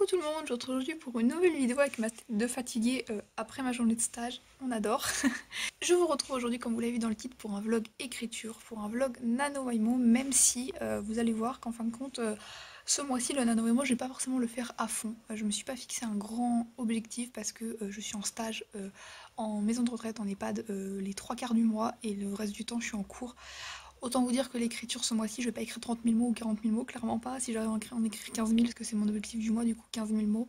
Coucou tout le monde, je vous retrouve aujourd'hui pour une nouvelle vidéo avec ma tête de fatiguée après ma journée de stage, on adore. Je vous retrouve aujourd'hui comme vous l'avez vu dans le titre pour un vlog écriture, pour un vlog NaNoWriMo, même si vous allez voir qu'en fin de compte ce mois-ci le NaNoWriMo je vais pas forcément le faire à fond. Je me suis pas fixé un grand objectif parce que je suis en stage en maison de retraite en EHPAD les 3/4 du mois et le reste du temps je suis en cours. Autant vous dire que l'écriture ce mois-ci, je vais pas écrire 30 000 mots ou 40 000 mots, clairement pas. Si j'arrive à en écrire 15 000, parce que c'est mon objectif du mois, du coup 15 000 mots,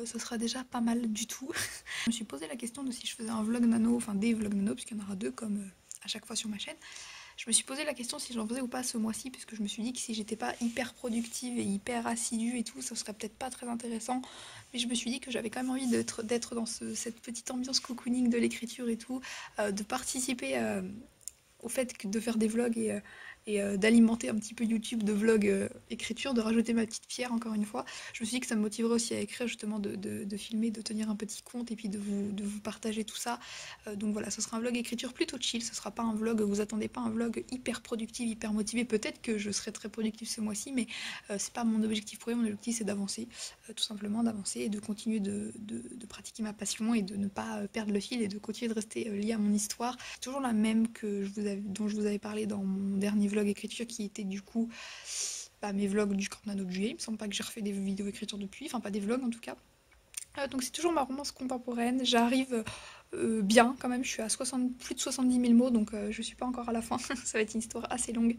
ce sera déjà pas mal du tout. Je me suis posé la question de si je faisais un vlog nano, enfin des vlogs nano, puisqu'il y en aura deux comme à chaque fois sur ma chaîne. Je me suis posé la question si j'en faisais ou pas ce mois-ci, puisque je me suis dit que si j'étais pas hyper productive et hyper assidue et tout, ça serait peut-être pas très intéressant. Mais je me suis dit que j'avais quand même envie d'être dans cette petite ambiance cocooning de l'écriture et tout, de participer au fait de faire des vlogs et d'alimenter un petit peu YouTube de vlogs écriture, de rajouter ma petite pierre encore une fois. Je me suis dit que ça me motiverait aussi à écrire, justement de filmer, de tenir un petit compte et puis de vous partager tout ça. Donc voilà, ce sera un vlog écriture plutôt chill, ce sera pas un vlog, vous attendez pas un vlog hyper productif, hyper motivé. Peut-être que je serai très productif ce mois-ci, mais c'est pas mon objectif premier. Mon objectif c'est d'avancer, tout simplement d'avancer et de continuer de pratiquer ma passion et de ne pas perdre le fil et de continuer de rester lié à mon histoire. Toujours la même que dont je vous avais parlé dans mon dernier vlog écriture qui était du coup mes vlogs du Camp Nano de juillet. Il me semble pas que j'ai refait des vidéos écriture depuis, enfin pas des vlogs en tout cas. Donc c'est toujours ma romance contemporaine, j'arrive bien quand même, je suis à plus de 70 000 mots donc je suis pas encore à la fin, ça va être une histoire assez longue,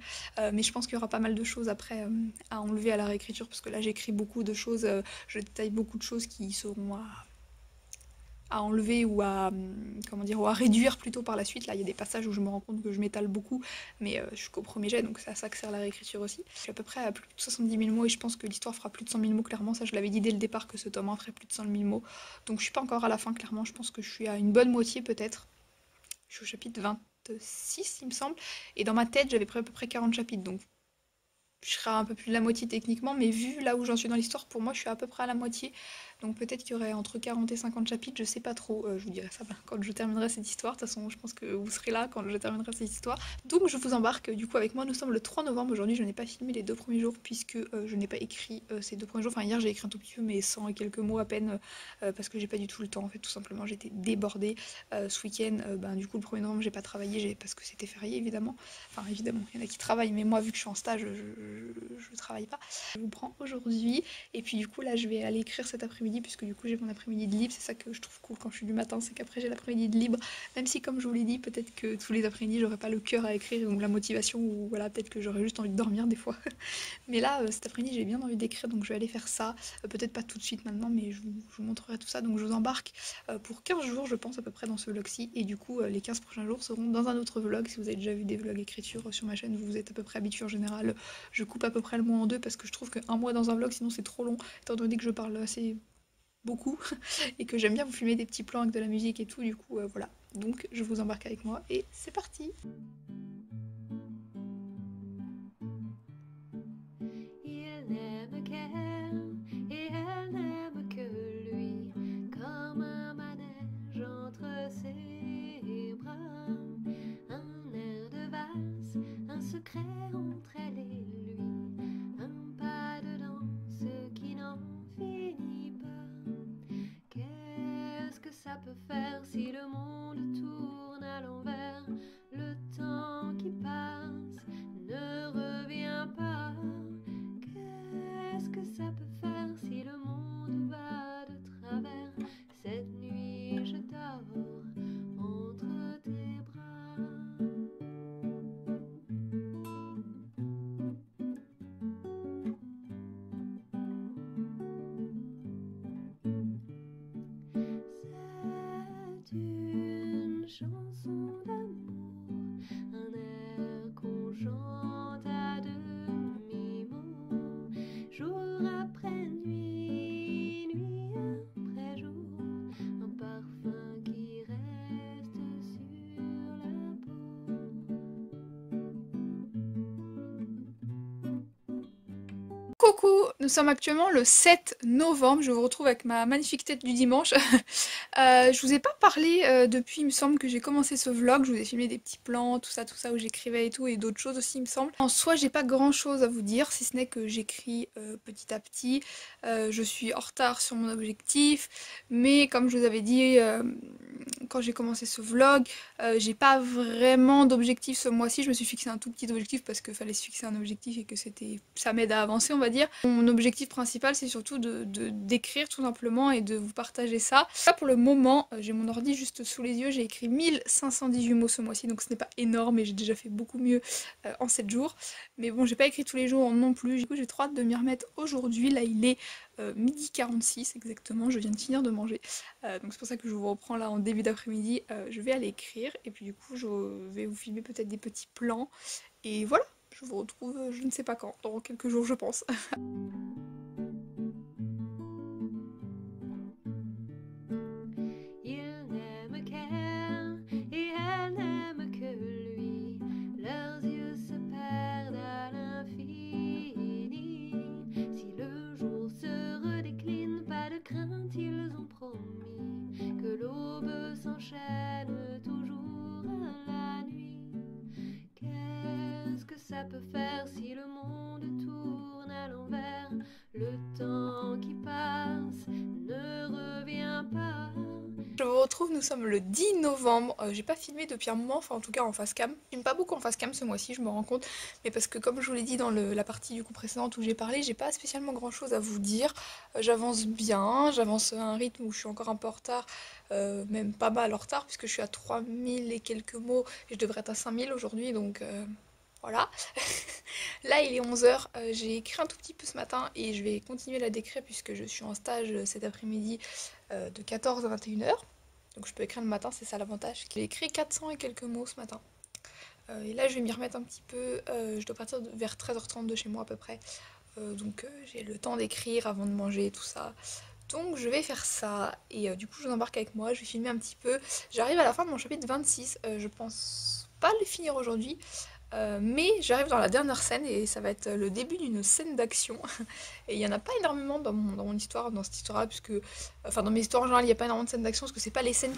mais je pense qu'il y aura pas mal de choses après à enlever à la réécriture parce que là j'écris beaucoup de choses, je détaille beaucoup de choses qui seront à enlever ou à, comment dire, ou à réduire plutôt par la suite. Là, il y a des passages où je me rends compte que je m'étale beaucoup, mais je suis qu'au premier jet, donc c'est à ça que sert la réécriture aussi. Je suis à peu près à plus de 70 000 mots et je pense que l'histoire fera plus de 100 000 mots, clairement. Ça, je l'avais dit dès le départ que ce tome 1 ferait plus de 100 000 mots. Donc je suis pas encore à la fin, clairement. Je pense que je suis à une bonne moitié peut-être. Je suis au chapitre 26, il me semble. Et dans ma tête, j'avais pris à peu près 40 chapitres, donc je serai un peu plus de la moitié techniquement, mais vu là où j'en suis dans l'histoire, pour moi je suis à peu près à la moitié. Donc peut-être qu'il y aurait entre 40 et 50 chapitres, je sais pas trop. Je vous dirai ça quand je terminerai cette histoire. De toute façon, je pense que vous serez là quand je terminerai cette histoire. Donc je vous embarque du coup avec moi. Nous sommes le 3 novembre aujourd'hui. Je n'ai pas filmé les 2 premiers jours puisque je n'ai pas écrit ces 2 premiers jours. Enfin, hier j'ai écrit un tout petit peu, mais 100 et quelques mots à peine parce que j'ai pas du tout le temps en fait, tout simplement. J'étais débordée ce week-end. Du coup, le 1er novembre, j'ai pas travaillé parce que c'était férié évidemment. Enfin, évidemment, il y en a qui travaillent, mais moi, vu que je suis en stage, je travaille pas. Je vous prends aujourd'hui, et puis du coup, là, je vais aller écrire cet après-midi, puisque du coup, j'ai mon après-midi de libre. C'est ça que je trouve cool quand je suis du matin, c'est qu'après, j'ai l'après-midi de libre. Même si, comme je vous l'ai dit, peut-être que tous les après-midi, j'aurais pas le cœur à écrire, ou la motivation, ou voilà, peut-être que j'aurais juste envie de dormir des fois. Mais là, cet après-midi, j'ai bien envie d'écrire, donc je vais aller faire ça. Peut-être pas tout de suite maintenant, mais je vous montrerai tout ça. Donc je vous embarque pour 15 jours, je pense, à peu près dans ce vlog-ci. Et du coup, les 15 prochains jours seront dans un autre vlog. Si vous avez déjà vu des vlogs écriture sur ma chaîne, vous êtes à peu près habitué en général. Je coupe à peu près le mois en deux parce que je trouve qu'un mois dans un vlog, sinon c'est trop long, étant donné que je parle assez beaucoup et que j'aime bien vous filmer des petits plans avec de la musique et tout. Du coup, voilà. Donc je vous embarque avec moi et c'est parti! Il n'aime qu'elle et elle n'aime que lui, comme un manège entre ses bras, un air de valse, un secret entre elle et lui, un pas de danse qui n'en finit pas. Qu'est-ce que ça peut faire si le monde tourne à l'envers? Le temps qui passe ne revient pas. Qu'est-ce que ça peut faire si le monde va de travers? Cette nuit je dors entre tes bras. C'est une chanson d'amour, un air qu'on chante à demi-mot, jour après nuit, nuit après jour, un parfum qui reste sur la peau. Coucou, nous sommes actuellement le 7 novembre, je vous retrouve avec ma magnifique tête du dimanche. Je vous ai pas parlé depuis, il me semble que j'ai commencé ce vlog, je vous ai filmé des petits plans, tout ça où j'écrivais et tout, et d'autres choses aussi il me semble. En soi j'ai pas grand chose à vous dire, si ce n'est que j'écris petit à petit. Je suis en retard sur mon objectif, mais comme je vous avais dit quand j'ai commencé ce vlog, j'ai pas vraiment d'objectif ce mois-ci, je me suis fixé un tout petit objectif parce qu'il fallait se fixer un objectif et que ça m'aide à avancer on va dire. Mon objectif principal c'est surtout d'écrire tout simplement et de vous partager ça. Là pour le moment, j'ai mon ordi juste sous les yeux, j'ai écrit 1518 mots ce mois-ci donc ce n'est pas énorme et j'ai déjà fait beaucoup mieux en 7 jours. Mais bon j'ai pas écrit tous les jours non plus, du coup j'ai trop hâte de m'y remettre aujourd'hui, là il est midi 46 exactement, je viens de finir de manger. Donc c'est pour ça que je vous reprends là en début d'après-midi, je vais aller écrire et puis du coup je vais vous filmer peut-être des petits plans et voilà, je vous retrouve je ne sais pas quand, dans quelques jours je pense. Il n'aime qu'elle et elle n'aime que lui. Leurs yeux se perdent à l'infini. Si le jour se redécline, pas de crainte, ils ont promis que l'aube s'enchaîne toujours à la nuit. Qu'est-ce que ça peut faire si le monde tourne à l'envers? Le temps qui passe ne revient pas. Je vous retrouve, nous sommes le 10 novembre, j'ai pas filmé depuis un moment, enfin en tout cas en face cam. Je filme pas beaucoup en face cam ce mois-ci, je me rends compte, mais parce que comme je vous l'ai dit dans la partie du coup précédente où j'ai parlé, j'ai pas spécialement grand chose à vous dire. J'avance bien, j'avance à un rythme où je suis encore un peu en retard, même pas mal en retard puisque je suis à 3000 et quelques mots et je devrais être à 5000 aujourd'hui donc voilà. Là il est 11 h, j'ai écrit un tout petit peu ce matin et je vais continuer la décrire puisque je suis en stage cet après-midi de 14 à 21 h. Donc je peux écrire le matin, c'est ça l'avantage. J'ai écrit 400 et quelques mots ce matin. Et là je vais m'y remettre un petit peu, je dois partir vers 13h30 de chez moi à peu près. Donc j'ai le temps d'écrire avant de manger et tout ça. Donc je vais faire ça et du coup je vous embarque avec moi, je vais filmer un petit peu. J'arrive à la fin de mon chapitre 26, je pense pas le finir aujourd'hui. Mais j'arrive dans la dernière scène et ça va être le début d'une scène d'action. Et il n'y en a pas énormément dans mon histoire, dans cette histoire-là, puisque, enfin dans mes histoires en général, il n'y a pas énormément de scènes d'action, parce que c'est pas les scènes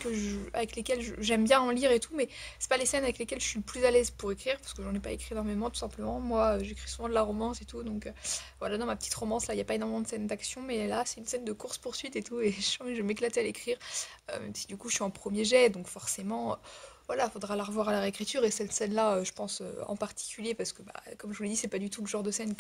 avec lesquelles j'aime bien en lire et tout, mais c'est pas les scènes avec lesquelles je suis le plus à l'aise pour écrire, parce que j'en ai pas écrit énormément tout simplement. Moi, j'écris souvent de la romance et tout, donc voilà, dans ma petite romance, là, il n'y a pas énormément de scènes d'action, mais là, c'est une scène de course-poursuite et tout, et je vais m'éclater à l'écrire, même si du coup je suis en premier jet, donc forcément voilà, faudra la revoir à la réécriture et cette scène-là, je pense en particulier parce que, bah, comme je vous l'ai dit, c'est pas du tout le genre de scène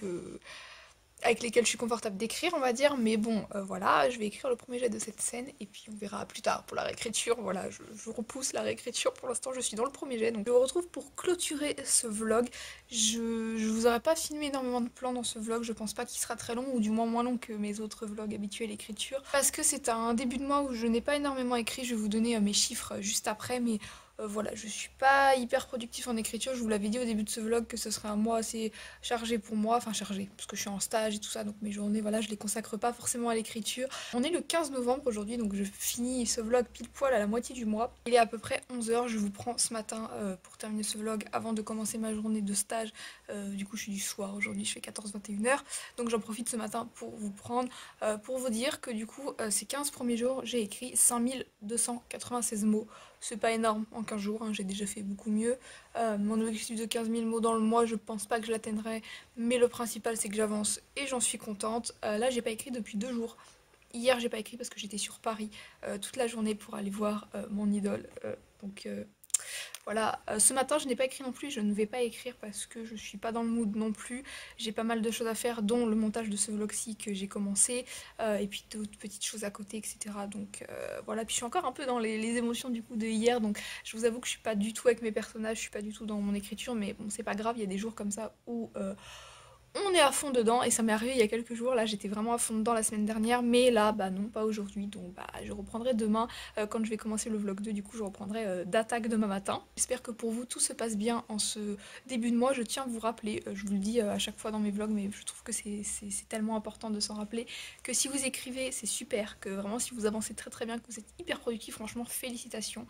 avec lesquelles je suis confortable d'écrire, on va dire, mais bon, voilà, je vais écrire le premier jet de cette scène et puis on verra plus tard pour la réécriture. Voilà, je repousse la réécriture, pour l'instant je suis dans le premier jet, donc je vous retrouve pour clôturer ce vlog. Je vous aurais pas filmé énormément de plans dans ce vlog, je pense pas qu'il sera très long, ou du moins moins long que mes autres vlogs habituels d'écriture, parce que c'est un début de mois où je n'ai pas énormément écrit. Je vais vous donner mes chiffres juste après, mais voilà, je suis pas hyper productif en écriture, je vous l'avais dit au début de ce vlog que ce serait un mois assez chargé pour moi, enfin chargé, parce que je suis en stage et tout ça, donc mes journées, voilà, je les consacre pas forcément à l'écriture. On est le 15 novembre aujourd'hui, donc je finis ce vlog pile poil à la moitié du mois. Il est à peu près 11 h, je vous prends ce matin pour terminer ce vlog avant de commencer ma journée de stage. Du coup je suis du soir aujourd'hui, je fais 14-21 h, donc j'en profite ce matin pour vous prendre, pour vous dire que du coup ces 15 premiers jours, j'ai écrit 5296 mots. C'est pas énorme en 15 jours, hein, j'ai déjà fait beaucoup mieux. Mon objectif de 15 000 mots dans le mois, je pense pas que je l'atteindrai, mais le principal c'est que j'avance et j'en suis contente. Là j'ai pas écrit depuis 2 jours. Hier j'ai pas écrit parce que j'étais sur Paris toute la journée pour aller voir mon idole. Donc voilà, ce matin je n'ai pas écrit non plus, je ne vais pas écrire parce que je suis pas dans le mood non plus. J'ai pas mal de choses à faire, dont le montage de ce vlog-ci que j'ai commencé, et puis d'autres petites choses à côté, etc. Donc voilà, puis je suis encore un peu dans les émotions du coup de hier, donc je vous avoue que je suis pas du tout avec mes personnages, je suis pas du tout dans mon écriture, mais bon c'est pas grave, il y a des jours comme ça où on est à fond dedans et ça m'est arrivé il y a quelques jours, là j'étais vraiment à fond dedans la semaine dernière, mais là bah non, pas aujourd'hui, donc bah je reprendrai demain quand je vais commencer le vlog 2, du coup je reprendrai d'attaque demain matin. J'espère que pour vous tout se passe bien en ce début de mois. Je tiens à vous rappeler, je vous le dis à chaque fois dans mes vlogs, mais je trouve que c'est tellement important de s'en rappeler, que si vous écrivez c'est super, que vraiment si vous avancez très très bien, que vous êtes hyper productif, franchement félicitations,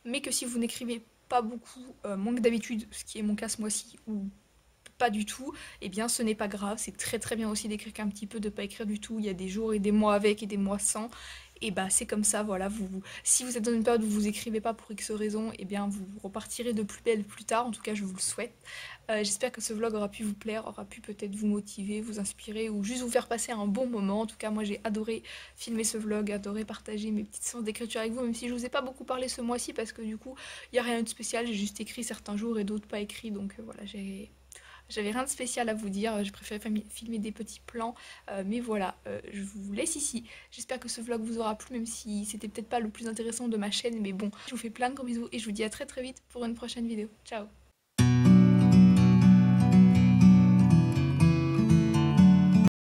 mais que si vous n'écrivez pas beaucoup, moins que d'habitude, ce qui est mon cas ce mois-ci, ou pas du tout, eh bien ce n'est pas grave, c'est très bien aussi d'écrire qu'un petit peu, de pas écrire du tout, il y a des jours et des mois avec et des mois sans, et bah c'est comme ça, voilà, si vous êtes dans une période où vous écrivez pas pour X raison, eh bien vous repartirez de plus belle plus tard, en tout cas je vous le souhaite. J'espère que ce vlog aura pu vous plaire, aura pu peut-être vous motiver, vous inspirer ou juste vous faire passer un bon moment. En tout cas moi j'ai adoré filmer ce vlog, adoré partager mes petites séances d'écriture avec vous, même si je vous ai pas beaucoup parlé ce mois-ci parce que du coup il n'y a rien de spécial, j'ai juste écrit certains jours et d'autres pas écrits, donc voilà, j'avais rien de spécial à vous dire, j'ai préféré filmer des petits plans, mais voilà, je vous laisse ici. J'espère que ce vlog vous aura plu, même si c'était peut-être pas le plus intéressant de ma chaîne, mais bon, je vous fais plein de gros bisous et je vous dis à très vite pour une prochaine vidéo. Ciao!